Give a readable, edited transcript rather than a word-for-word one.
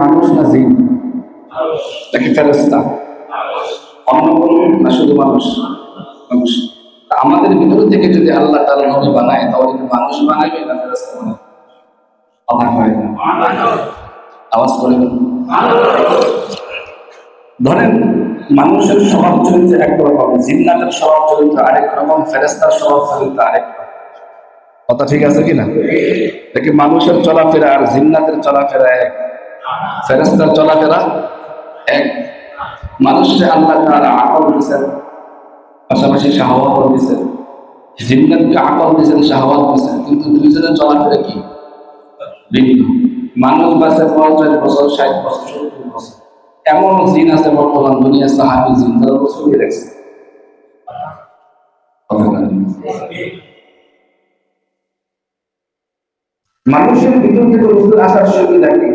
মানুষ না জিন? নাকি ফেরেশতা? অন্য কোনো না শুধু মানুষ? মানুষ। আমাদের ভিতর থেকে যদি আল্লাহ তাআলা নবী বানায় তাহলে কি মানুষ বানাবে না ফেরেশতা বানাবে? কথা হয় না, আওয়াজ করে বলুন। ধরেন মানুষের স্বভাব চরিত্র একরকম, জিন্নাতের স্বভাব চরিত্র আরেক রকম, ফেরেশতার স্বভাব চরিত্র আরেক রকম। কথা ঠিক আছে কিনা? দেখি মানুষের চলাফেরা আর জিন্নাতের চলাফেরা এক, ফেরেশতার চলাফেরা এক। মানুষকে আল্লাহ তাআলা আকল দিয়েছেন, পাশাপাশি শাহওয়াত দিয়েছেন। জিন্নাতকে আকল দিয়েছেন, শাহওয়াত দিয়েছেন, কিন্তু দুইজনের চলাফেরা কি ভিন্ন। মানুষ বাঁচে 50 বছর, 60 বছর, 70 বছর। এমন জিন আছে বর্তমান দুনিয়া, সাহাবী জিন, তারা বছর দিয়ে রাখছে। মানুষের ভিতর থেকে রসুল আসার সুবিধা কি?